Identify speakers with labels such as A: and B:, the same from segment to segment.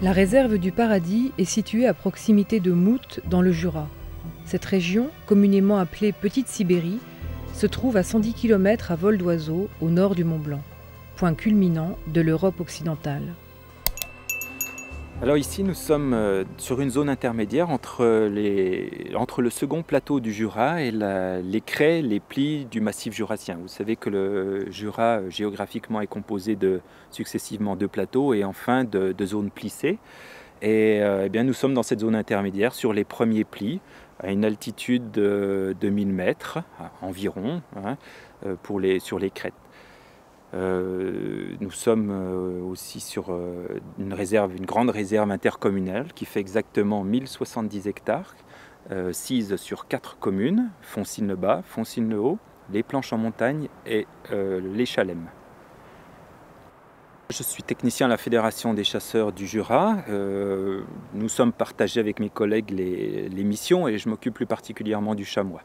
A: La réserve du Paradis est située à proximité de Mout, dans le Jura. Cette région, communément appelée Petite Sibérie, se trouve à 110 km à vol d'oiseau au nord du Mont Blanc, point culminant de l'Europe occidentale.
B: Alors ici, nous sommes sur une zone intermédiaire entre le second plateau du Jura et les crêts, les plis du massif jurassien. Vous savez que le Jura géographiquement est composé de successivement 2 plateaux et enfin de zones plissées. Et eh bien, nous sommes dans cette zone intermédiaire sur les premiers plis à une altitude de 1000 mètres environ sur les crêtes. Nous sommes aussi sur une grande réserve intercommunale qui fait exactement 1070 hectares, sise sur 4 communes, Foncine-le-Bas, Foncine-le-Haut, les Planches en montagne et les Chalem. Je suis technicien à la Fédération des chasseurs du Jura. Nous sommes partagés avec mes collègues les missions et je m'occupe plus particulièrement du chamois.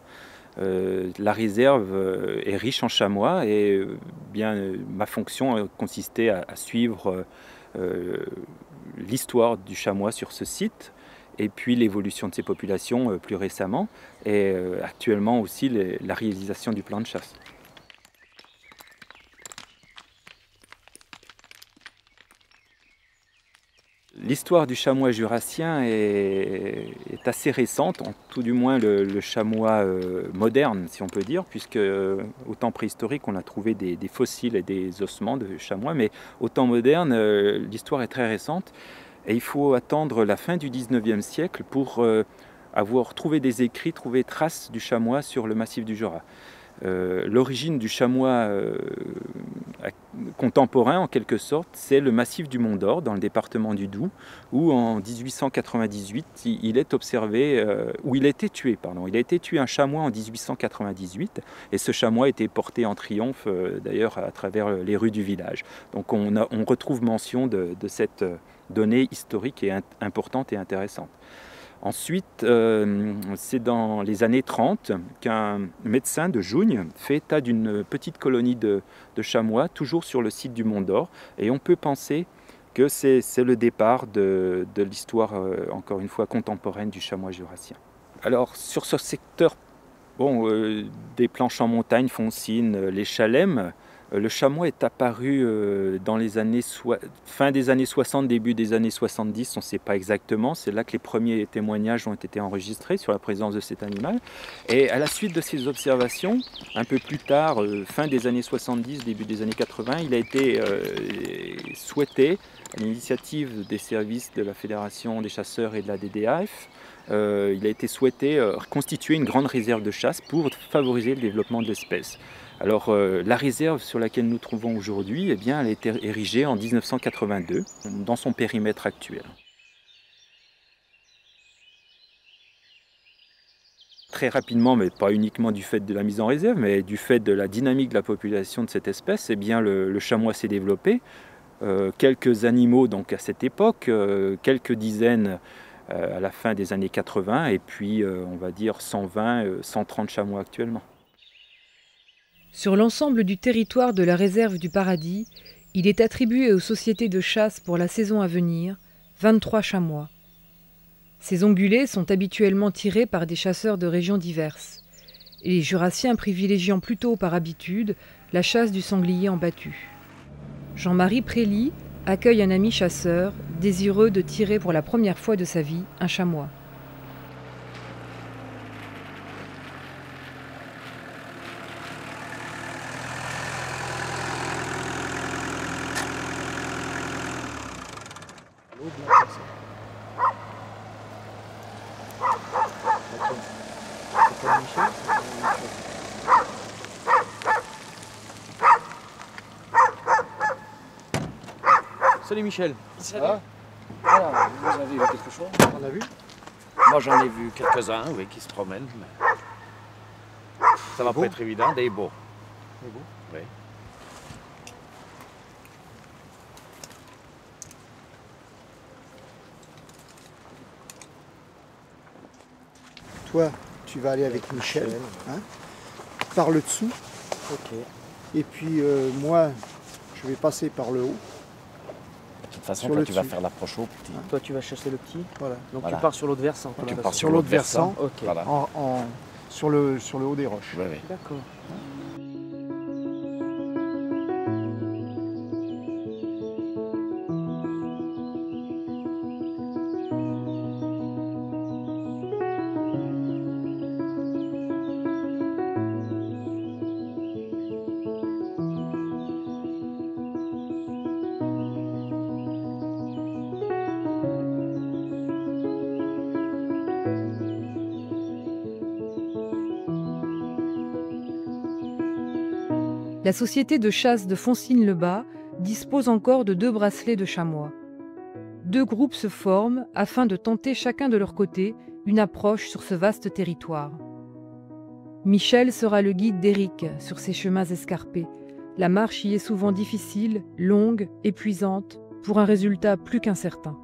B: La réserve est riche en chamois et ma fonction consistait à suivre l'histoire du chamois sur ce site et puis l'évolution de ses populations plus récemment et actuellement aussi la réalisation du plan de chasse. L'histoire du chamois jurassien est assez récente, tout du moins le chamois moderne, si on peut dire, puisque au temps préhistorique, on a trouvé des fossiles et des ossements de chamois, mais au temps moderne, l'histoire est très récente, et il faut attendre la fin du 19e siècle pour avoir trouvé des écrits, trouvé traces du chamois sur le massif du Jura. L'origine du chamois contemporain, en quelque sorte, c'est le massif du Mont d'Or, dans le département du Doubs, où en 1898, il est observé, où il a été tué, pardon. Il a été tué un chamois en 1898, et ce chamois a été porté en triomphe, d'ailleurs, à travers les rues du village. Donc on retrouve mention de cette donnée historique et importante et intéressante. Ensuite, c'est dans les années 30 qu'un médecin de Jougne fait état d'une petite colonie de chamois, toujours sur le site du Mont d'Or. Et on peut penser que c'est le départ de l'histoire, encore une fois, contemporaine du chamois jurassien. Alors, sur ce secteur des planches en montagne, Foncine, les Chalem, le chamois est apparu dans les fin des années 60, début des années 70, on ne sait pas exactement. C'est là que les premiers témoignages ont été enregistrés sur la présence de cet animal. Et à la suite de ces observations, un peu plus tard, fin des années 70, début des années 80, il a été souhaité, à l'initiative des services de la Fédération des chasseurs et de la DDAF, il a été souhaité constituer une grande réserve de chasse pour favoriser le développement de l'espèce. Alors la réserve sur laquelle nous trouvons aujourd'hui, eh bien, elle a été érigée en 1982 dans son périmètre actuel. Très rapidement, mais pas uniquement du fait de la mise en réserve, mais du fait de la dynamique de la population de cette espèce, eh bien, le chamois s'est développé. Quelques animaux donc à cette époque, quelques dizaines à la fin des années 80 et puis on va dire 120, 130 chamois actuellement.
A: Sur l'ensemble du territoire de la réserve du Paradis, il est attribué aux sociétés de chasse pour la saison à venir 23 chamois. Ces ongulés sont habituellement tirés par des chasseurs de régions diverses, et les Jurassiens privilégiant plutôt par habitude la chasse du sanglier en battu. Jean-Marie Prély accueille un ami chasseur désireux de tirer pour la première fois de sa vie un chamois.
C: Salut Michel.
D: Salut. Alors, vous avez vu quelque chose? On a vu?
C: Moi j'en ai vu quelques-uns, oui, qui se promènent. Mais... ça va pas être évident, des beaux.
D: Des beaux?
C: Oui.
D: Toi, tu vas aller avec Michel, hein, par le dessous.
E: Ok.
D: Et puis moi, je vais passer par le haut.
C: toute façon,
D: Sur
C: toi,
D: le
C: tu vas
D: dessus.
C: faire l'approche au petit.
E: Toi, tu vas chasser le petit.
D: Voilà.
E: Donc
C: Voilà.
E: tu pars sur l'autre versant.
C: Tu
E: là,
C: pars
D: Sur l'autre versant,
E: Ok.
C: Voilà.
D: sur le haut des roches.
C: Ouais, ouais.
E: D'accord.
A: La société de chasse de Foncine-le-Bas dispose encore de 2 bracelets de chamois. 2 groupes se forment afin de tenter chacun de leur côté une approche sur ce vaste territoire. Michel sera le guide d'Éric sur ces chemins escarpés. La marche y est souvent difficile, longue, épuisante, pour un résultat plus qu'incertain.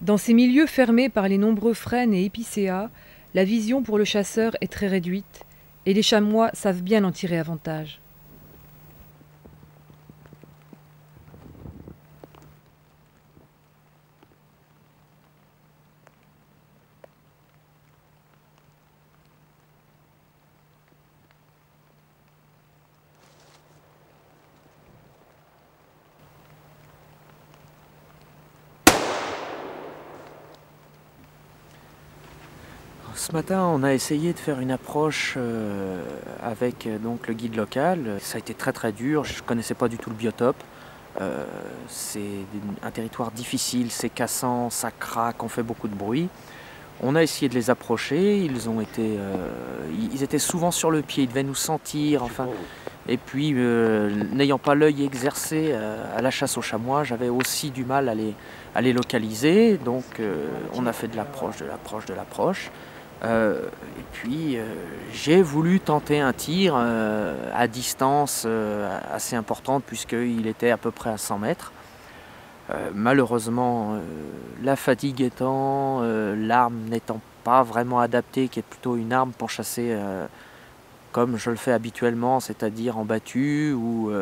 A: Dans ces milieux fermés par les nombreux frênes et épicéas, la vision pour le chasseur est très réduite et les chamois savent bien en tirer avantage.
E: Ce matin, on a essayé de faire une approche avec donc le guide local. Ça a été très très dur, je ne connaissais pas du tout le biotope. C'est un territoire difficile, c'est cassant, ça craque, on fait beaucoup de bruit. On a essayé de les approcher, ils étaient souvent sur le pied, ils devaient nous sentir. Enfin, et puis, n'ayant pas l'œil exercé à la chasse aux chamois, j'avais aussi du mal à les localiser. Donc, on a fait de l'approche. Et puis j'ai voulu tenter un tir à distance assez importante puisqu'il était à peu près à 100 mètres. Malheureusement, la fatigue étant, l'arme n'étant pas vraiment adaptée, qui est plutôt une arme pour chasser comme je le fais habituellement, c'est-à-dire en battu ou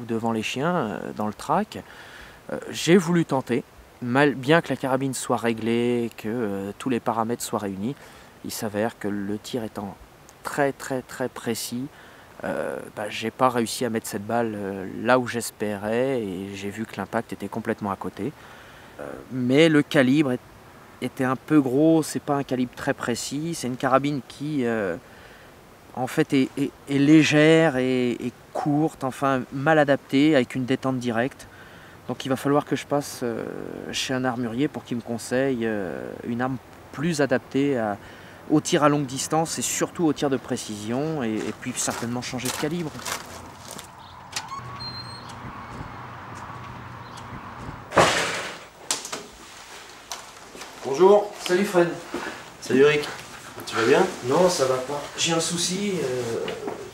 E: devant les chiens, dans le track, j'ai voulu tenter. Bien que la carabine soit réglée, que tous les paramètres soient réunis, il s'avère que le tir étant très précis, j'ai pas réussi à mettre cette balle là où j'espérais et j'ai vu que l'impact était complètement à côté. Mais le calibre était un peu gros, c'est pas un calibre très précis, c'est une carabine qui en fait est légère et courte, enfin mal adaptée, avec une détente directe. Donc il va falloir que je passe chez un armurier pour qu'il me conseille une arme plus adaptée au tir à longue distance et surtout au tir de précision et puis certainement changer de calibre.
F: Bonjour.
E: Salut Fred.
F: Salut Eric. Tu vas bien?
E: Non, ça va pas. J'ai un souci.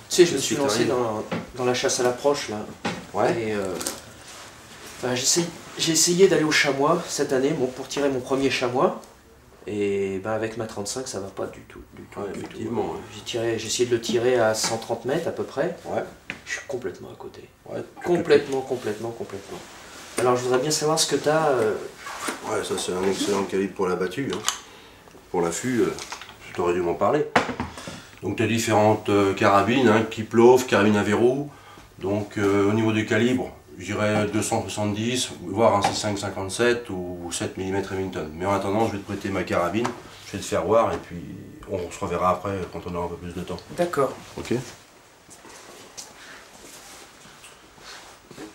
E: Tu sais, je me suis lancé dans la chasse à l'approche là.
F: Ouais.
E: Et j'ai essayé d'aller au chamois cette année pour tirer mon premier chamois. Et avec ma 35, ça va pas du tout.
F: Ouais, effectivement. Ouais.
E: J'ai essayé de le tirer à 130 mètres à peu près.
F: Ouais.
E: Je suis complètement à côté.
F: Ouais.
E: Complètement. Alors je voudrais bien savoir ce que tu as.
F: Ouais, ça c'est un excellent calibre pour la battue. Hein. Pour l'affût, je t'aurais dû m'en parler. Donc tu as différentes carabines, hein, Kiplov, carabine à verrou. Donc au niveau du calibre, je dirais 270, voire un 6.5-57 ou 7 mm Remington. Mais en attendant, je vais te prêter ma carabine, je vais te faire voir et puis on se reverra après quand on aura un peu plus de temps.
E: D'accord.
F: Ok.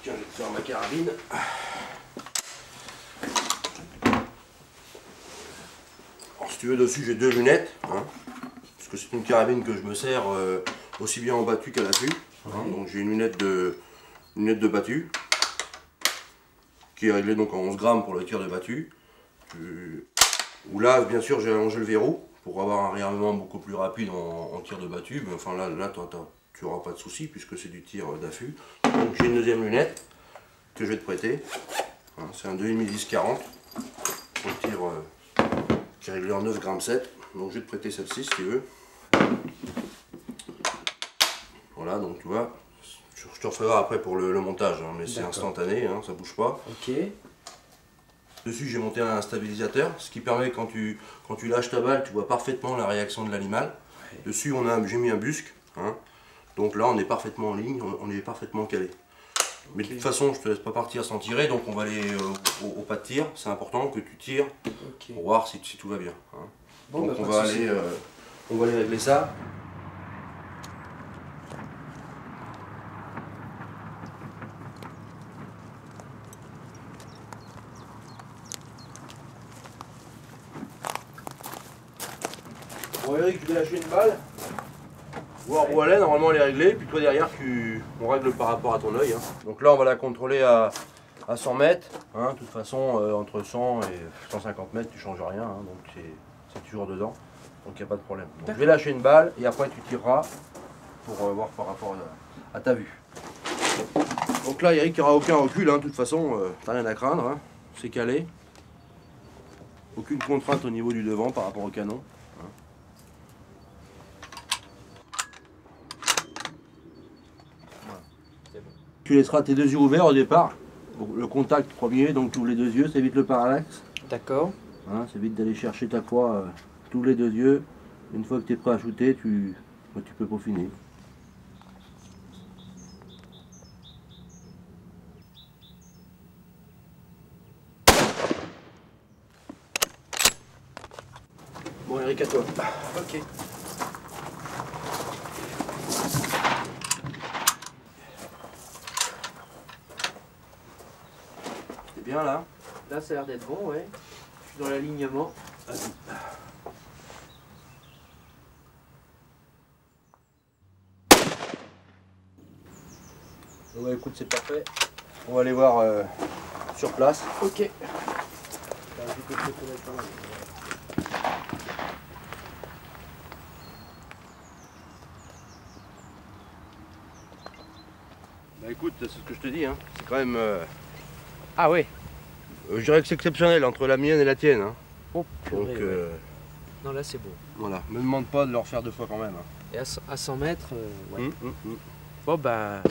F: Tiens, je vais te faire ma carabine. Alors, si tu veux, dessus j'ai deux lunettes, hein, parce que c'est une carabine que je me sers aussi bien en battue qu'à l'affût. Hein, donc j'ai une lunette de battue qui est réglée donc en 11 grammes pour le tir de battue. Où là, bien sûr, j'ai allongé le verrou pour avoir un réarmement beaucoup plus rapide en tir de battue. Mais enfin là tu n'auras pas de souci puisque c'est du tir d'affût. Donc j'ai une deuxième lunette que je vais te prêter. Hein, c'est un 2,5 10-40 pour le tir qui est réglé en 9 grammes 7. Donc je vais te prêter celle-ci si tu veux. Voilà, donc tu vois, je te referai après pour le montage, hein, mais c'est instantané, hein, ça bouge pas.
E: Ok.
F: Dessus j'ai monté un stabilisateur, ce qui permet quand tu lâches ta balle, tu vois parfaitement la réaction de l'animal. Ouais. Dessus j'ai mis un busque, hein, donc là on est parfaitement en ligne, on est parfaitement calé. Okay. Mais de toute façon je te laisse pas partir sans tirer, donc on va aller au pas de tir, c'est important que tu tires pour voir si tout va bien. Hein. Bon, donc on va aller régler ça. Bon Eric, je vais lâcher une balle, voir où elle est, normalement elle est réglée, puis toi derrière on règle par rapport à ton œil. Hein. Donc là on va la contrôler à 100 mètres, hein. De toute façon entre 100 et 150 mètres tu changes rien, hein. Donc c'est toujours dedans, donc il n'y a pas de problème. Donc, je vais lâcher une balle et après tu tireras pour voir par rapport à ta vue. Donc là Eric, il n'y aura aucun recul, hein. De toute façon t'as rien à craindre, hein. C'est calé. Aucune contrainte au niveau du devant par rapport au canon. Tu laisseras tes deux yeux ouverts au départ, le contact premier, donc tu ouvres les deux yeux, ça évite le parallaxe.
E: D'accord.
F: Hein, ça évite d'aller chercher ta proie, tu ouvres les deux yeux, une fois que tu es prêt à shooter, tu peux peaufiner. Bon Eric, à toi.
E: Ok.
F: Bien là.
E: Là ça a l'air d'être bon, ouais. Je suis dans l'alignement.
F: Vas-y. Bon bah écoute, c'est parfait. On va aller voir sur place.
E: Ok.
F: Bah écoute, c'est ce que je te dis, hein. C'est quand même...
E: Ah ouais.
F: Je dirais que c'est exceptionnel entre la mienne et la tienne. Hein.
E: Oh, purée,
F: donc,
E: ouais. Non, là c'est beau.
F: Voilà, me demande pas de le refaire deux fois quand même. Hein.
E: Et à 100 mètres, ouais. Bon bah,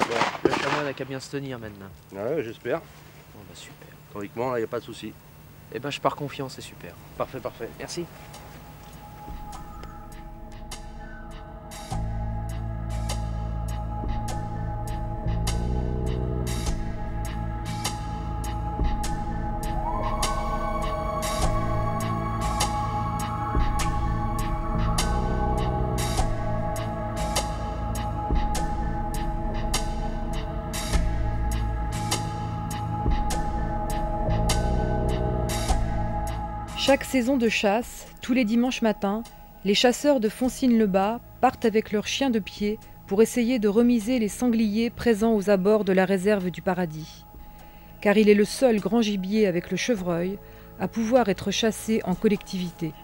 E: le chamois n'a qu'à bien se tenir maintenant.
F: Ouais, j'espère.
E: Bon bah super.
F: Théoriquement, là, il n'y a pas de souci.
E: Eh ben je pars confiant, c'est super.
F: Parfait, parfait.
E: Merci.
A: Chaque saison de chasse, tous les dimanches matins, les chasseurs de Foncine-le-Bas partent avec leurs chiens de pied pour essayer de remiser les sangliers présents aux abords de la réserve du Paradis. Car il est le seul grand gibier avec le chevreuil à pouvoir être chassé en collectivité.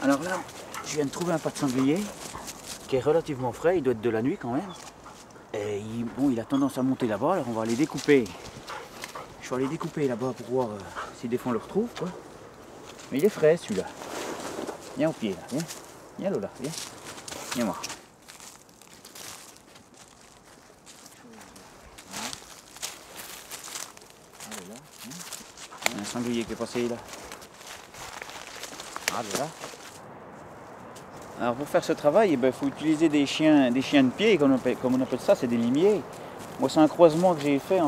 G: Alors là, je viens de trouver un pas de sanglier qui est relativement frais, il doit être de la nuit quand même. Et il a tendance à monter là-bas, alors on va aller découper. Je vais aller découper là-bas pour voir si des fois on le retrouve, quoi. Mais il est frais celui-là. Viens au pied là, viens. Viens Lola, viens. Viens moi. Il y a un sanglier qui est passé là. Ah voilà. Alors pour faire ce travail, il faut utiliser des chiens de pied, comme on appelle ça, c'est des limiers. Moi c'est un croisement que j'ai fait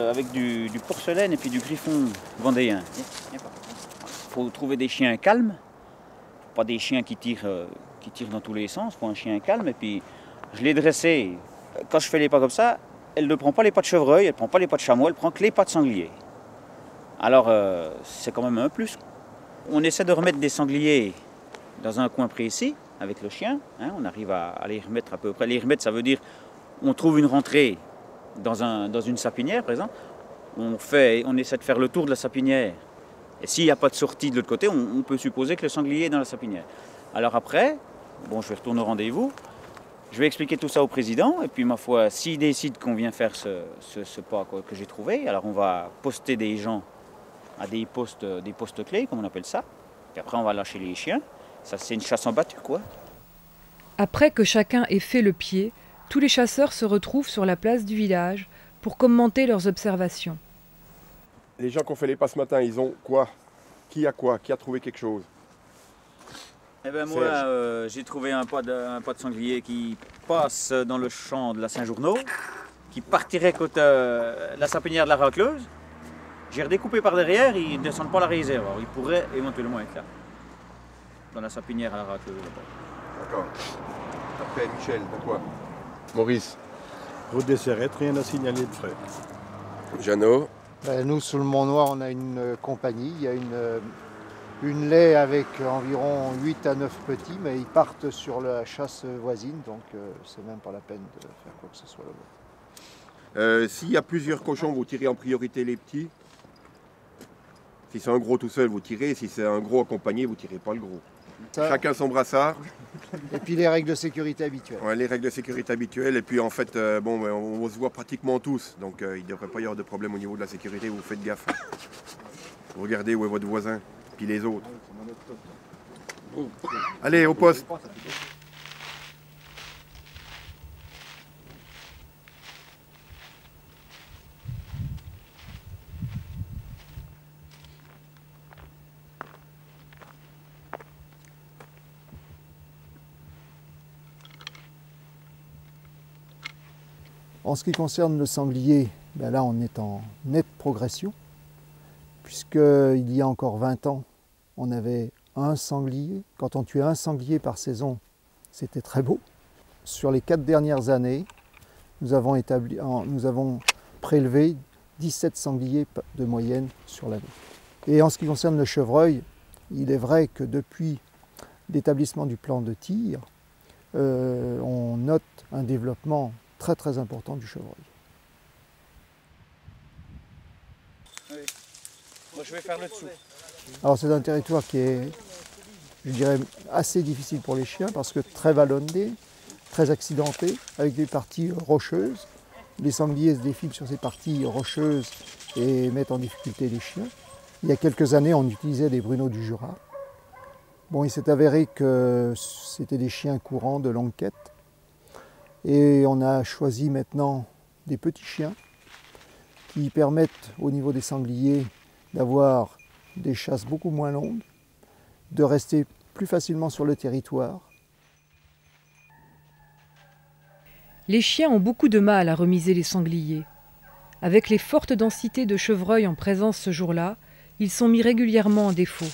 G: avec du porcelaine et puis du griffon vendéen. Il faut trouver des chiens calmes, pas des chiens qui tirent dans tous les sens, il faut un chien calme. Et puis je l'ai dressé, quand je fais les pas comme ça, elle ne prend pas les pas de chevreuil, elle ne prend pas les pas de chameau, elle prend que les pas de sanglier. Alors c'est quand même un plus. On essaie de remettre des sangliers dans un coin précis avec le chien. Hein, on arrive à les remettre à peu près. Les remettre, ça veut dire on trouve une rentrée dans une sapinière, par exemple. On essaie de faire le tour de la sapinière. Et s'il n'y a pas de sortie de l'autre côté, on peut supposer que le sanglier est dans la sapinière. Alors après, bon, je vais retourner au rendez-vous. Je vais expliquer tout ça au président. Et puis, ma foi, s'il décide qu'on vient faire ce pas que j'ai trouvé, alors on va poster des gens à des postes clés, comme on appelle ça. Puis après, on va lâcher les chiens. Ça, c'est une chasse en battue, quoi.
A: Après que chacun ait fait le pied, tous les chasseurs se retrouvent sur la place du village pour commenter leurs observations.
H: Les gens qui ont fait les pas ce matin, ils ont quoi? Qui a quoi? Qui a trouvé quelque chose?
G: Eh ben moi, j'ai trouvé un pas de sanglier qui passe dans le champ de la Saint-Journeau, qui partirait côté la sapinière de la Racleuse. J'ai redécoupé par derrière, ils ne descendent pas la réserve. Alors, ils pourraient éventuellement être là, dans la sapinière à la Racleuse.
H: D'accord. Après, Michel, t'as quoi? Maurice.
I: Route des Serrettes, rien à signaler de frais.
H: Jeannot.
D: Nous, sous le Mont Noir, on a une compagnie. Il y a une laie avec environ 8 à 9 petits, mais ils partent sur la chasse voisine, donc c'est même pas la peine de faire quoi que ce soit là-bas.
H: S'il y a plusieurs cochons, vous tirez en priorité les petits. Si c'est un gros tout seul, vous tirez. Si c'est un gros accompagné, vous tirez pas le gros. Ça. Chacun son brassard.
D: Et puis les règles de sécurité habituelles.
H: Ouais, les règles de sécurité habituelles. Et puis en fait, on se voit pratiquement tous. Donc il ne devrait pas y avoir de problème au niveau de la sécurité. Vous faites gaffe. Vous regardez où est votre voisin, puis les autres. Allez, au poste.
D: En ce qui concerne le sanglier, là on est en nette progression, puisqu'il y a encore 20 ans, on avait un sanglier. Quand on tuait un sanglier par saison, c'était très beau. Sur les 4 dernières années, nous avons prélevé 17 sangliers de moyenne sur l'année. Et en ce qui concerne le chevreuil, il est vrai que depuis l'établissement du plan de tir, on note un développement très très important du chevreuil.
G: Oui. Moi je vais faire le dessous.
D: Alors c'est un territoire qui est, je dirais, assez difficile pour les chiens parce que très vallonné, très accidenté, avec des parties rocheuses. Les sangliers se défilent sur ces parties rocheuses et mettent en difficulté les chiens. Il y a quelques années, on utilisait des bruneaux du Jura. Bon, il s'est avéré que c'était des chiens courants de longue quête. Et on a choisi maintenant des petits chiens qui permettent au niveau des sangliers d'avoir des chasses beaucoup moins longues, de rester plus facilement sur le territoire.
A: Les chiens ont beaucoup de mal à remiser les sangliers. Avec les fortes densités de chevreuils en présence ce jour-là, ils sont mis régulièrement en défaut.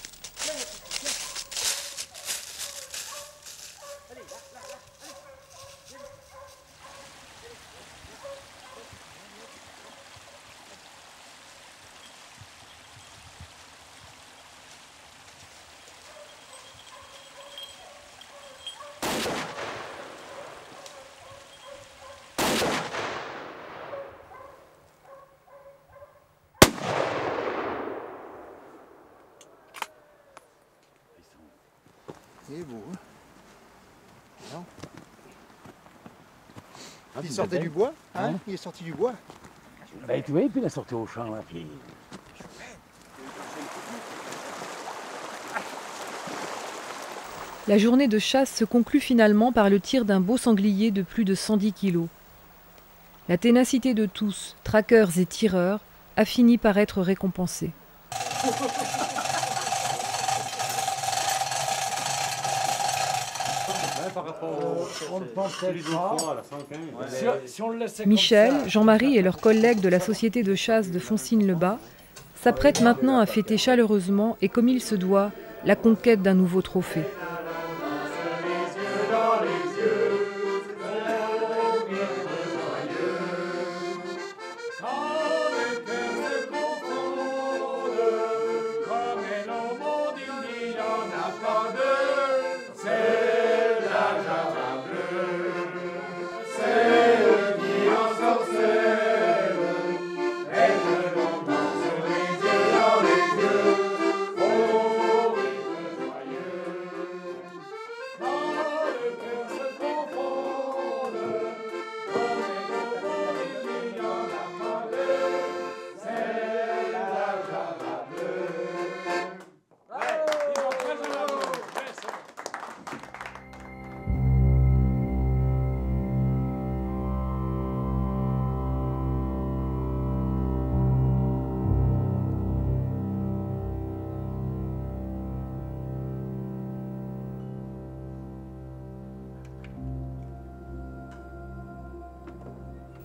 D: Il est beau, hein? Non. Il sortait du bois, hein? Il est sorti du bois.
C: Ben, tu vois, puis il est sorti au champ, là, puis...
A: La journée de chasse se conclut finalement par le tir d'un beau sanglier de plus de 110 kilos. La ténacité de tous, traqueurs et tireurs, a fini par être récompensée. Michel, Jean-Marie et leurs collègues de la société de chasse de Foncine-le-Bas s'apprêtent maintenant à fêter chaleureusement et comme il se doit, la conquête d'un nouveau trophée.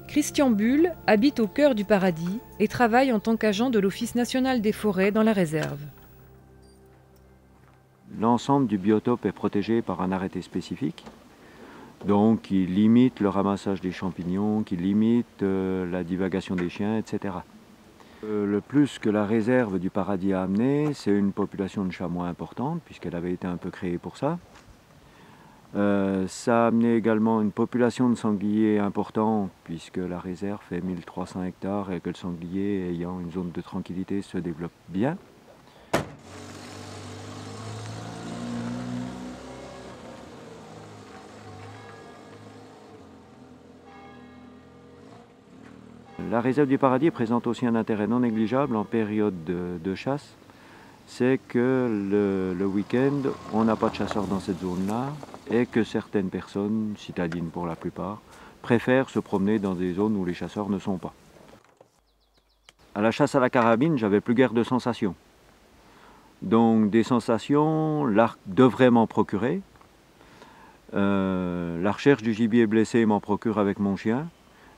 A: Christian Bull habite au cœur du Paradis et travaille en tant qu'agent de l'Office national des forêts dans la réserve.
J: L'ensemble du biotope est protégé par un arrêté spécifique, donc qui limite le ramassage des champignons, qui limite la divagation des chiens, etc. Le plus que la réserve du Paradis a amené, c'est une population de chamois importante, puisqu'elle avait été un peu créée pour ça. Ça a amené également une population de sangliers importante, puisque la réserve fait 1300 hectares et que le sanglier, ayant une zone de tranquillité, se développe bien. La réserve du Paradis présente aussi un intérêt non négligeable en période de chasse. C'est que le week-end, on n'a pas de chasseurs dans cette zone-là et que certaines personnes, citadines pour la plupart, préfèrent se promener dans des zones où les chasseurs ne sont pas. À la chasse à la carabine, j'avais plus guère de sensations. Donc des sensations, l'arc devrait m'en procurer. La recherche du gibier blessé m'en procure avec mon chien.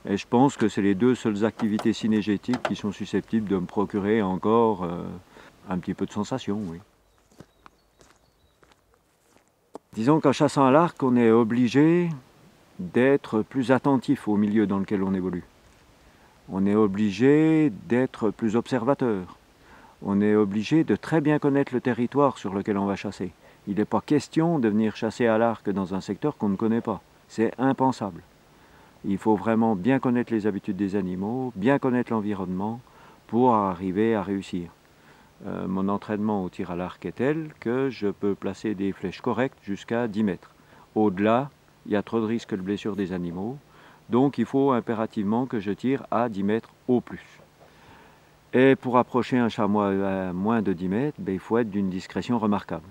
J: Et je pense que c'est les deux seules activités cinégétiques qui sont susceptibles de me procurer encore un petit peu de sensation, oui. Disons qu'en chassant à l'arc, on est obligé d'être plus attentif au milieu dans lequel on évolue. On est obligé d'être plus observateur. On est obligé de très bien connaître le territoire sur lequel on va chasser. Il n'est pas question de venir chasser à l'arc dans un secteur qu'on ne connaît pas. C'est impensable. Il faut vraiment bien connaître les habitudes des animaux, bien connaître l'environnement pour arriver à réussir. Mon entraînement au tir à l'arc est tel que je peux placer des flèches correctes jusqu'à 10 mètres. Au-delà, il y a trop de risques de blessure des animaux, donc il faut impérativement que je tire à 10 mètres au plus. Et pour approcher un chamois à moins de 10 mètres, il faut être d'une discrétion remarquable.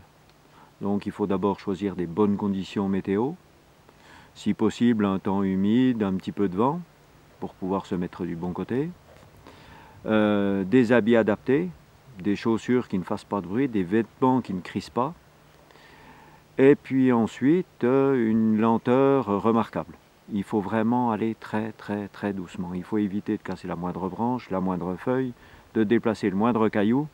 J: Donc il faut d'abord choisir des bonnes conditions météo, si possible un temps humide, un petit peu de vent, pour pouvoir se mettre du bon côté, des habits adaptés, des chaussures qui ne fassent pas de bruit, des vêtements qui ne crissent pas, et puis ensuite une lenteur remarquable. Il faut vraiment aller très doucement. Il faut éviter de casser la moindre branche, la moindre feuille, de déplacer le moindre caillou.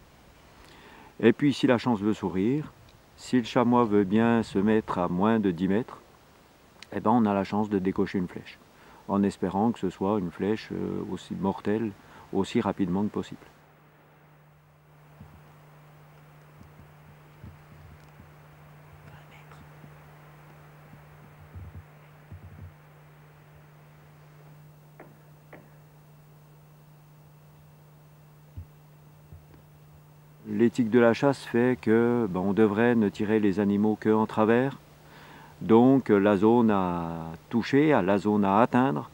J: Et puis si la chance veut sourire, si le chamois veut bien se mettre à moins de 10 mètres, eh ben on a la chance de décocher une flèche, en espérant que ce soit une flèche aussi mortelle, aussi rapidement que possible. L'éthique de la chasse fait que on devrait ne tirer les animaux qu'en travers. Donc la zone à toucher, la zone à atteindre,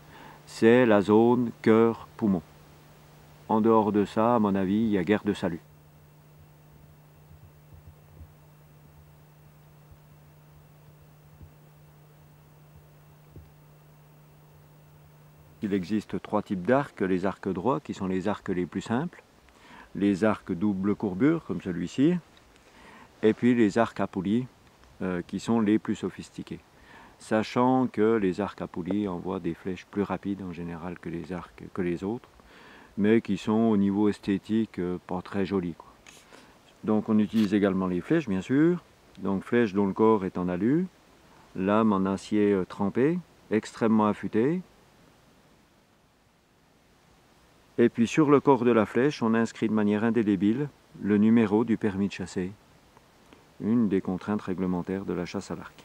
J: c'est la zone cœur-poumon. En dehors de ça, à mon avis, il y a guère de salut. il existe 3 types d'arcs. Les arcs droits, qui sont les arcs les plus simples, les arcs double courbure, comme celui-ci, et puis les arcs à poulie, qui sont les plus sophistiqués. Sachant que les arcs à poulie envoient des flèches plus rapides en général que les arcs que les autres, mais qui sont au niveau esthétique pas très jolis, quoi. Donc on utilise également les flèches, bien sûr. Donc flèche dont le corps est en alu, lame en acier trempé, extrêmement affûté. Et puis sur le corps de la flèche, on inscrit de manière indélébile le numéro du permis de chasser, une des contraintes réglementaires de la chasse à l'arc.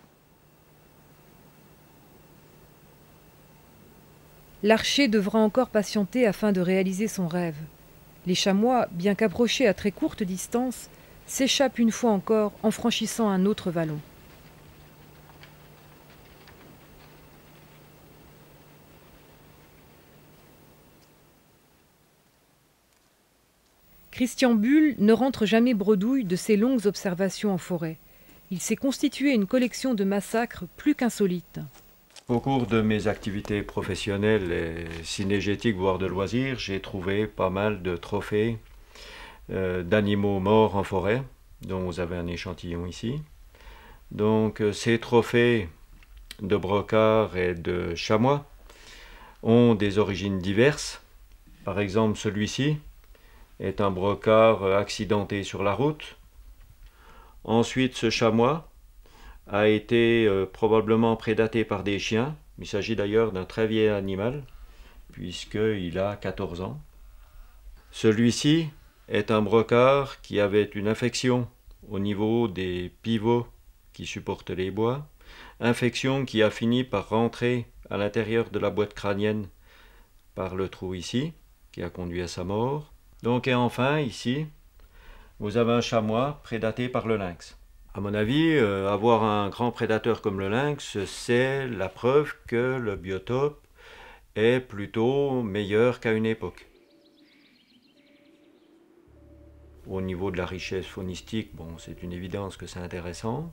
A: L'archer devra encore patienter afin de réaliser son rêve. Les chamois, bien qu'approchés à très courte distance, s'échappent une fois encore en franchissant un autre vallon. Christian Bull ne rentre jamais bredouille de ses longues observations en forêt. Il s'est constitué une collection de massacres plus qu'insolite.
J: Au cours de mes activités professionnelles et synégétiques, voire de loisirs, j'ai trouvé pas mal de trophées d'animaux morts en forêt, dont vous avez un échantillon ici. Donc ces trophées de brocards et de chamois ont des origines diverses. Par exemple, celui-ci est un brocard accidenté sur la route. Ensuite, ce chamois a été probablement prédaté par des chiens. Il s'agit d'ailleurs d'un très vieil animal, puisqu'il a 14 ans. Celui-ci est un brocard qui avait une infection au niveau des pivots qui supportent les bois, infection qui a fini par rentrer à l'intérieur de la boîte crânienne par le trou ici, qui a conduit à sa mort. Donc, et enfin, ici, vous avez un chamois prédaté par le lynx. À mon avis, avoir un grand prédateur comme le lynx, c'est la preuve que le biotope est plutôt meilleur qu'à une époque. Au niveau de la richesse faunistique, bon, c'est une évidence que c'est intéressant.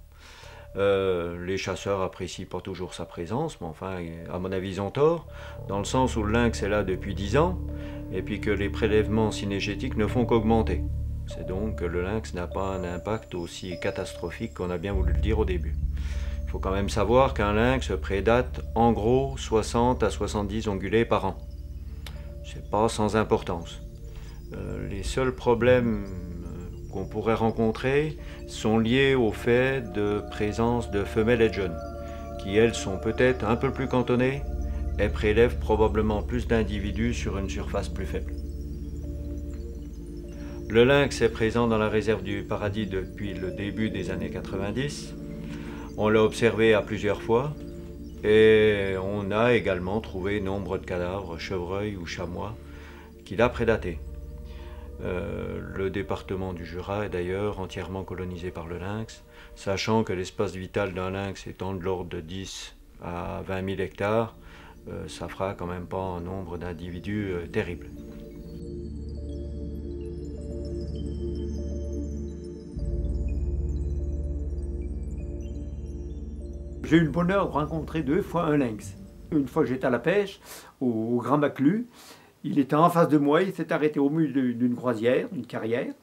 J: Les chasseurs apprécient pas toujours sa présence, mais enfin, à mon avis, ils ont tort, dans le sens où le lynx est là depuis 10 ans, et puis que les prélèvements synégétiques ne font qu'augmenter. C'est donc que le lynx n'a pas un impact aussi catastrophique qu'on a bien voulu le dire au début. Il faut quand même savoir qu'un lynx prédate en gros 60 à 70 ongulés par an. C'est pas sans importance. Les seuls problèmes qu'on pourrait rencontrer sont liés au fait de présence de femelles et de jeunes, qui elles sont peut-être un peu plus cantonnées et prélèvent probablement plus d'individus sur une surface plus faible. Le lynx est présent dans la réserve du Paradis depuis le début des années 90. On l'a observé à plusieurs fois et on a également trouvé nombre de cadavres, chevreuils ou chamois, qu'il a prédatés. Le département du Jura est d'ailleurs entièrement colonisé par le lynx, sachant que l'espace vital d'un lynx étant de l'ordre de 10 à 20 000 hectares, ça fera quand même pas un nombre d'individus terrible.
K: J'ai eu le bonheur de rencontrer 2 fois un lynx. Une fois que j'étais à la pêche, au Grand Maclu, il était en face de moi, il s'est arrêté au milieu d'une croisière, d'une carrière,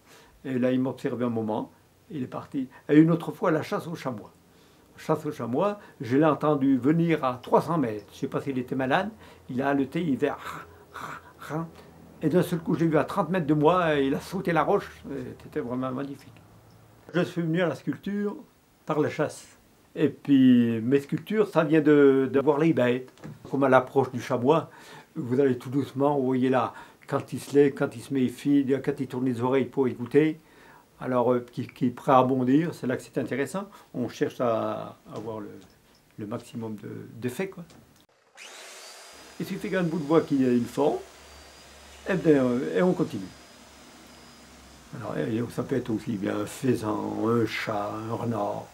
K: et là il m'observait un moment, il est parti. Et une autre fois, la chasse au chamois. Chasse au chamois, je l'ai entendu venir à 300 mètres, je ne sais pas s'il était malade, il a haleté, il faisait et d'un seul coup je l'ai vu à 30 mètres de moi, il a sauté la roche, c'était vraiment magnifique. Je suis venu à la sculpture par la chasse. Et puis mes sculptures, ça vient de voir les bêtes. Comme à l'approche du chamois, vous allez tout doucement, vous voyez là, quand il se lève, quand il se méfie, quand il tourne les oreilles pour écouter, alors qui est prêt à bondir, c'est là que c'est intéressant. On cherche à avoir le maximum d'effet, quoi. Il suffit qu'un bout de bois qu'il y ait une forme, et on continue. Alors, ça peut être aussi bien un faisan, un chat, un renard.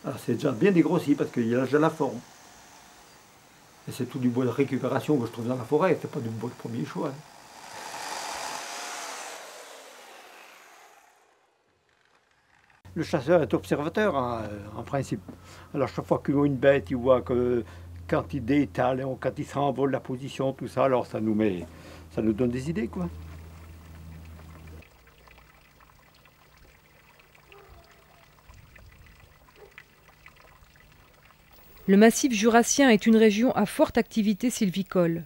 K: Alors c'est déjà bien dégrossi parce qu'il a déjà la forme. Et c'est tout du bois de récupération que je trouve dans la forêt, c'est pas du bois de premier choix. Le chasseur est observateur en principe. Alors chaque fois qu'il voit une bête, il voit quand il détale, quand il s'envole la position, tout ça, alors ça nous donne des idées, quoi.
A: Le massif jurassien est une région à forte activité sylvicole.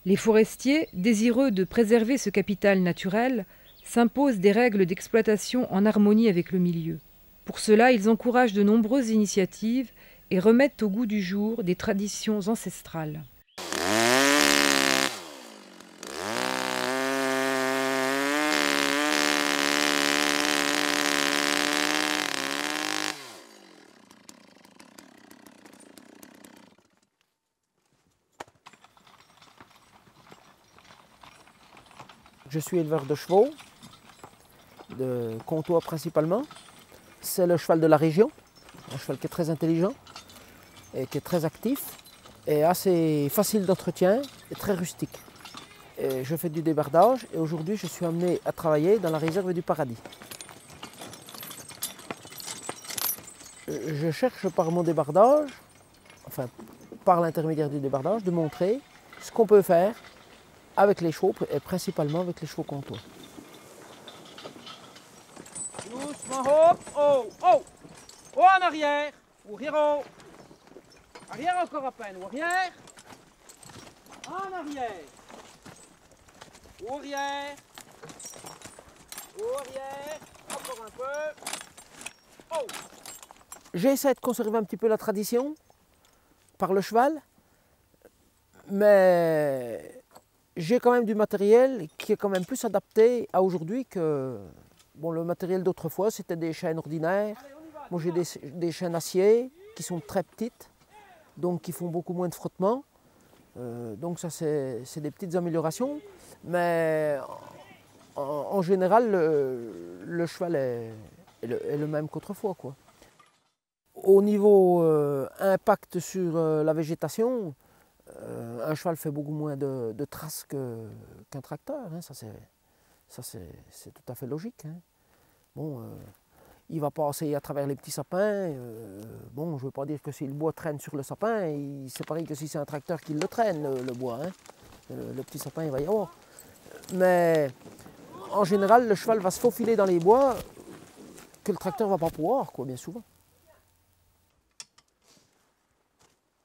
A: Les forestiers, désireux de préserver ce capital naturel, s'imposent des règles d'exploitation en harmonie avec le milieu. Pour cela, ils encouragent de nombreuses initiatives et remettent au goût du jour des traditions ancestrales.
L: Je suis éleveur de chevaux, de Comtois principalement. C'est le cheval de la région, un cheval qui est très intelligent et qui est très actif et assez facile d'entretien et très rustique. Et je fais du débardage et aujourd'hui je suis amené à travailler dans la réserve du Paradis. Je cherche par mon débardage, enfin par l'intermédiaire du débardage, de montrer ce qu'on peut faire avec les chevaux et principalement avec les chevaux comtois.
M: Doucement, hop, oh, oh, oh en arrière, ou arrière, arrière encore à peine, ou arrière, en arrière, ou arrière, encore un peu, oh.
L: J'essaie de conserver un petit peu la tradition par le cheval, mais j'ai quand même du matériel qui est quand même plus adapté à aujourd'hui que bon, le matériel d'autrefois, c'était des chaînes ordinaires. Moi j'ai des chaînes acier qui sont très petites, donc qui font beaucoup moins de frottement. Donc ça c'est des petites améliorations, mais en général le cheval est le même qu'autrefois, quoi. Au niveau impact sur la végétation, un cheval fait beaucoup moins de traces qu'un tracteur, hein. Ça c'est tout à fait logique, hein. Bon, il va passer à travers les petits sapins. Bon, je ne veux pas dire que si le bois traîne sur le sapin, c'est pareil que si c'est un tracteur qui le traîne, le bois, hein. Le petit sapin, il va y avoir. Mais en général, le cheval va se faufiler dans les bois que le tracteur ne va pas pouvoir, quoi, bien souvent.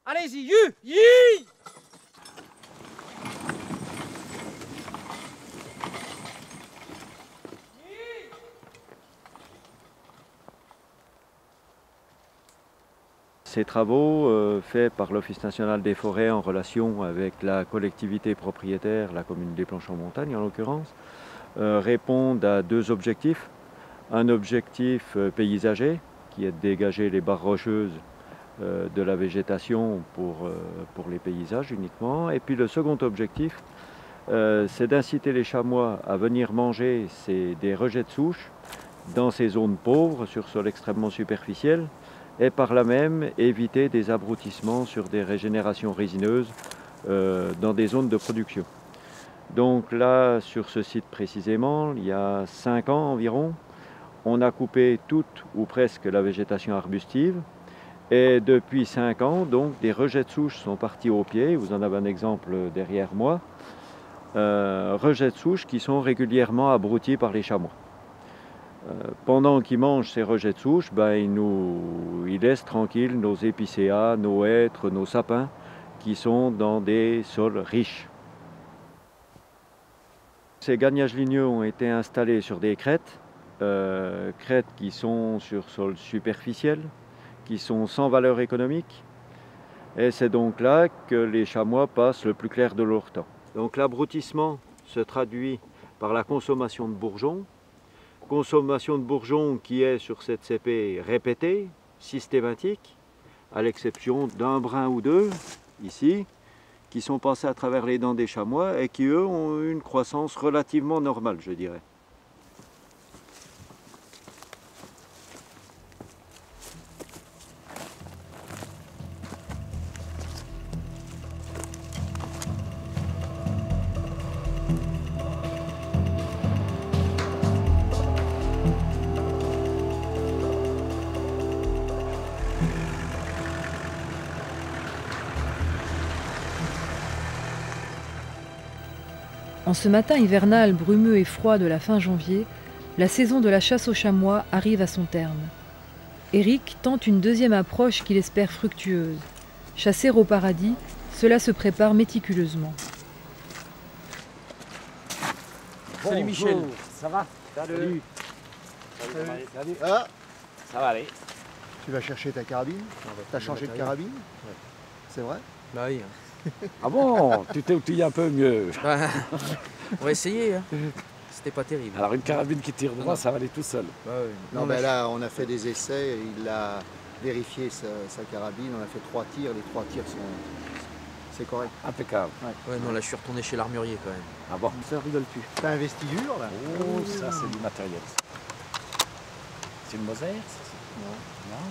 M: Allez-y, yi!
J: Ces travaux faits par l'Office national des forêts en relation avec la collectivité propriétaire, la commune des Planches-en-Montagne en l'occurrence, répondent à deux objectifs. Un objectif paysager, qui est de dégager les barres rocheuses de la végétation pour les paysages uniquement. Et puis le second objectif, c'est d'inciter les chamois à venir manger des rejets de souche dans ces zones pauvres, sur sol extrêmement superficiel, et par là même éviter des abroutissements sur des régénérations résineuses dans des zones de production. Donc là, sur ce site précisément, il y a 5 ans environ, on a coupé toute ou presque la végétation arbustive. Et depuis 5 ans, donc, des rejets de souche sont partis au pied. Vous en avez un exemple derrière moi. Rejets de souche qui sont régulièrement abrutis par les chamois. Pendant qu'ils mangent ces rejets de souche, ils laissent tranquilles nos épicéas, nos hêtres, nos sapins qui sont dans des sols riches. Ces gagnages ligneux ont été installés sur des crêtes, crêtes qui sont sur sol superficiel, qui sont sans valeur économique. Et c'est donc là que les chamois passent le plus clair de leur temps. Donc l'abrutissement se traduit par la consommation de bourgeons. Consommation de bourgeons qui est sur cette cépée répétée, systématique, à l'exception d'un brin ou deux, ici, qui sont passés à travers les dents des chamois et qui, eux, ont une croissance relativement normale, je dirais.
A: En ce matin hivernal brumeux et froid de la fin janvier, la saison de la chasse au chamois arrive à son terme. Éric tente une deuxième approche qu'il espère fructueuse. Chasser au paradis, cela se prépare méticuleusement.
C: Salut Michel.
K: Ça va?
C: Salut.
K: Salut.
D: Ah,
C: Ça va aller.
D: tu vas chercher ta carabine? T'as changé de carabine? C'est vrai?
E: Bah oui.
C: Ah bon, tu t'es outillé un peu mieux.
E: Bah, on va essayer. Hein. C'était pas terrible.
C: Alors une carabine qui tire droit, ça va aller tout seul.
E: Bah oui.
D: Non, mais là, on a fait des essais, il a vérifié sa carabine, on a fait 3 tirs, les 3 tirs sont... C'est correct.
C: Impeccable.
E: Ouais, non, là je suis retourné chez l'armurier quand même.
C: Ah bon?
E: Ça rigole plus.
D: T'as investi dur, là?
C: Oh, ça c'est du matériel. C'est une Moser? Non.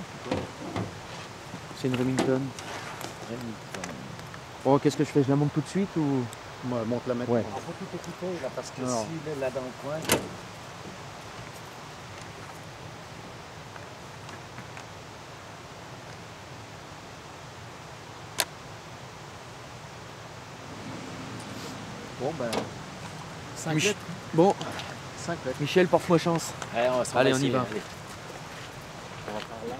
E: C'est une Remington. Bon, qu'est-ce que je fais? Je la monte tout de suite ou...
D: Moi, monte la maintenant.
E: Ouais.
C: Il faut tout écouter là parce que
D: Non.
C: s'il est là dans le coin.
D: Bon, ben... 5
E: Mich-
D: lettres.
E: Bon,
D: 5 lettres.
E: Michel, porte-moi chance.
C: Allez,
E: Allez, on y va.
C: On va par là.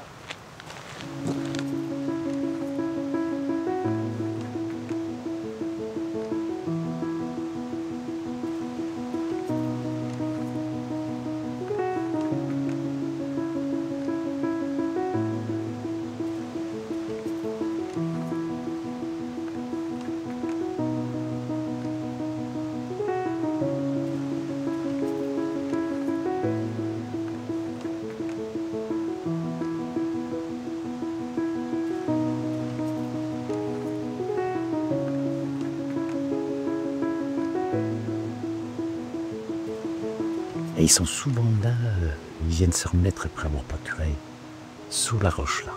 N: Et ils sont souvent là, ils viennent se remettre après avoir pâturé, sous la roche là.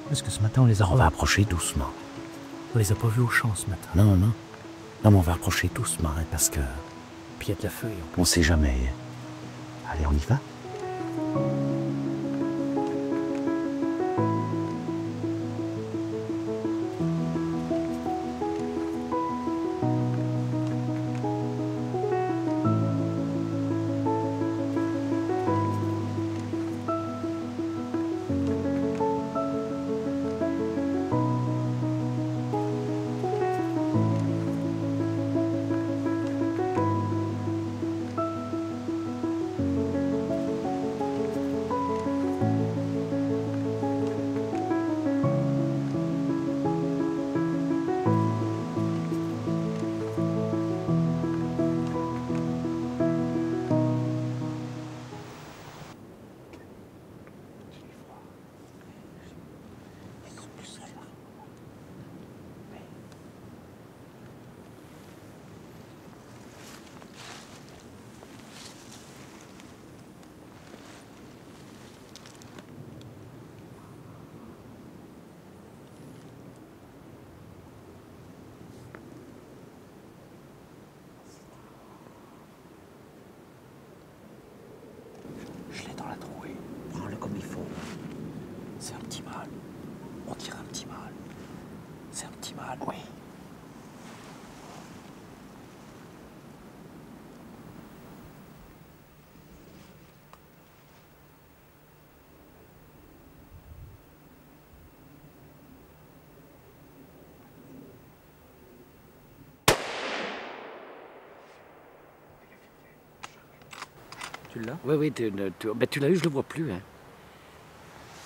N: Parce que ce matin, on va approcher doucement. On les a pas vus au champ ce matin. Non, non. Non, mais on va approcher doucement, hein, parce que... Puis il y a de la feuille. On sait jamais. Allez, on y va? Je l'ai dans la trouée. Prends-le comme il faut. C'est un petit mâle. On dirait un petit mâle. C'est un petit mâle. Oui.
E: Tu l'as?
C: Oui, oui, tu l'as eu, je le vois plus. Hein.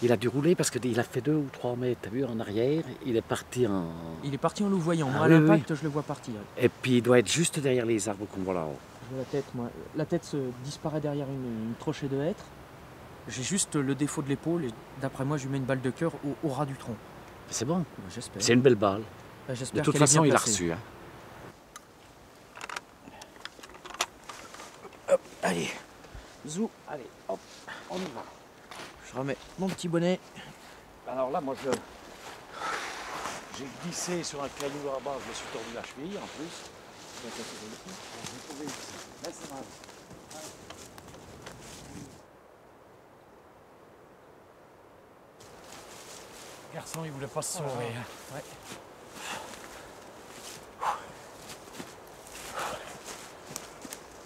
C: Il a dû rouler parce qu'il a fait 2 ou 3 mètres, t'as vu, en arrière. Il est parti en...
E: Il est parti en louvoyant. Moi,
C: Ah
E: à
C: oui,
E: l'impact,
C: oui.
E: je le vois partir.
C: Et puis il doit être juste derrière les arbres qu'on voit là-haut.
E: Je vois la tête, moi. La tête se disparaît derrière une trochée de hêtre. J'ai juste le défaut de l'épaule et d'après moi, je lui mets une balle de cœur au ras du tronc.
C: C'est bon.
E: J'espère.
C: C'est une belle balle.
E: J'espère
C: De toute
E: qu'elle est
C: façon,
E: bien
C: il a
E: placée.
C: reçu. Hein.
E: Hop, allez. Zou. Allez, hop, on y va. Je remets mon petit bonnet.
C: Alors là, moi, j'ai glissé sur un caillou là-bas, je me suis tordu la cheville en plus. Le garçon, il voulait pas se sauver. Hein.
E: Ouais.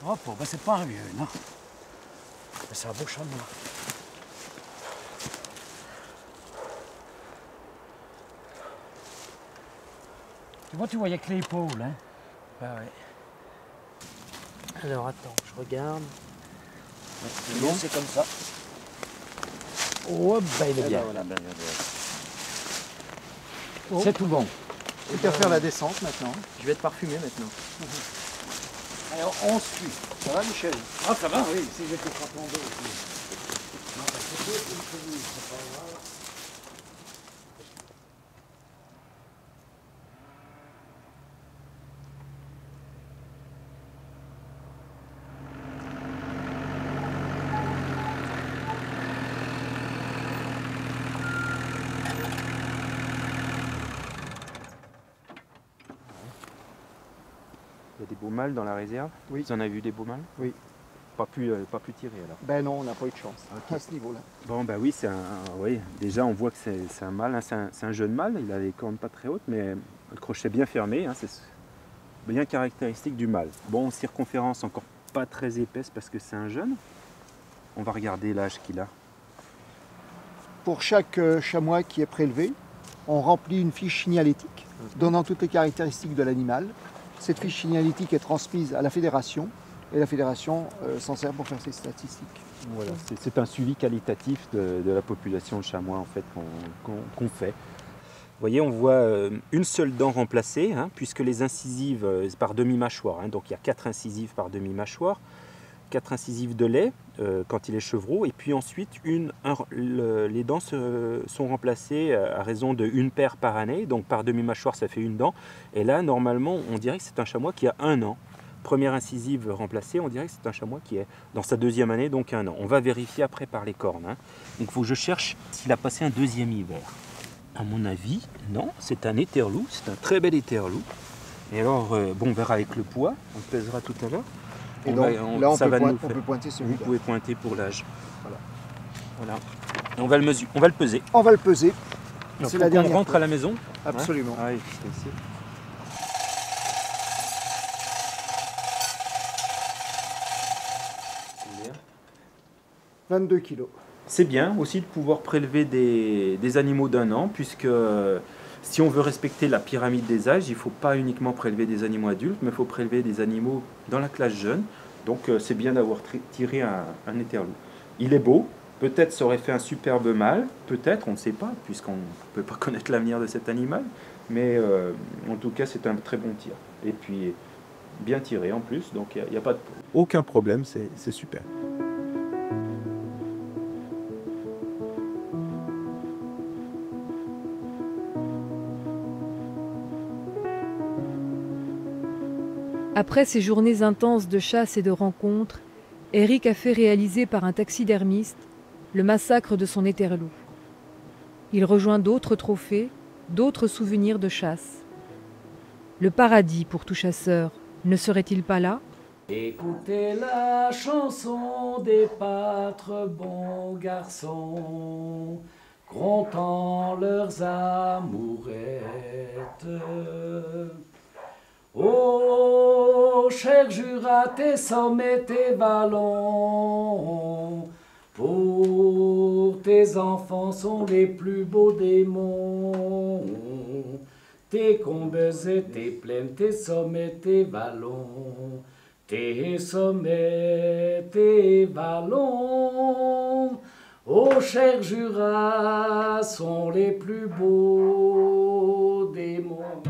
C: Oh, pauvre, c'est pas un vieux, non. Mais c'est un beau chameau. Tu vois, tu voyais que l'épaule, hein.
E: Bah ouais. Alors attends, je regarde.
C: C'est bon,
E: c'est comme ça.
C: Oh, ben il est bien.
G: Voilà, ben,
D: Oh.
C: C'est tout bon.
D: Plus qu'à faire la descente maintenant.
E: Je vais être parfumé maintenant.
C: Alors, on suit.
D: Ça va, Michel?
C: Ah, ça va, oui, si j'étais pas tombé aussi. Non, parce que c'est pas grave.
B: Il y a des beaux mâles dans la réserve.
D: Oui.
B: Vous en avez vu des beaux mâles?
D: Oui.
B: Pas pu tirer alors.
D: Ben non, on n'a pas eu de chance à ce niveau-là.
B: Bon bah oui, oui, déjà on voit que c'est un mâle, hein, c'est un jeune mâle, il a les cornes pas très hautes, mais le crochet bien fermé, hein, c'est bien caractéristique du mâle. Bon, circonférence encore pas très épaisse parce que c'est un jeune. On va regarder l'âge qu'il a.
D: Pour chaque chamois qui est prélevé, on remplit une fiche signalétique donnant toutes les caractéristiques de l'animal. Cette fiche signalétique est transmise à la fédération et la fédération s'en sert pour faire ses statistiques.
B: Voilà, c'est un suivi qualitatif de la population de chamois en fait qu'on fait. Vous voyez, on voit une seule dent remplacée, hein, puisque les incisives par demi-mâchoire, hein, donc il y a 4 incisives par demi-mâchoire, 4 incisives de lait quand il est chevreau, et puis ensuite les dents sont remplacées à raison de 1 paire par année, donc par demi-mâchoire ça fait 1 dent, et là normalement on dirait que c'est un chamois qui a 1 an. Première incisive remplacée, on dirait que c'est un chamois qui est dans sa 2e année, donc 1 an. On va vérifier après par les cornes. Hein. Donc il faut que je cherche s'il a passé un 2e hiver. À mon avis, non, c'est un éterlou, c'est un très bel éterlou. Et alors, bon, on verra avec le poids, on le pèsera tout à l'heure.
D: Et donc, là, on peut pointer celui-là.
B: Vous pouvez pointer pour l'âge. Voilà. Et on va le peser.
D: On va le peser. C'est la dernière.
B: On rentre à la maison.
D: Absolument.
B: Ouais. Ah oui, c'est ici.
D: 22 kilos.
B: C'est bien aussi de pouvoir prélever des animaux d'1 an, puisque si on veut respecter la pyramide des âges, il ne faut pas uniquement prélever des animaux adultes, mais il faut prélever des animaux dans la classe jeune. Donc c'est bien d'avoir tiré un éterlou. Il est beau, peut-être ça aurait fait un superbe mâle, peut-être, on ne sait pas, puisqu'on ne peut pas connaître l'avenir de cet animal, mais en tout cas c'est un très bon tir. Et puis bien tiré en plus, donc il n'y a pas de...
I: Aucun problème, c'est super.
A: Après ces journées intenses de chasse et de rencontres, Eric a fait réaliser par un taxidermiste le massacre de son éterlou. Il rejoint d'autres trophées, d'autres souvenirs de chasse. Le paradis pour tout chasseur, ne serait-il pas là ?
O: Écoutez la chanson des pâtres bons garçons, comptant leurs amourettes. Oh, cher Jura, tes sommets, tes vallons, pour tes enfants sont les plus beaux des monts. Tes combes et tes plaines, tes sommets, tes vallons, tes sommets, tes vallons, oh, cher Jura, sont les plus beaux des monts.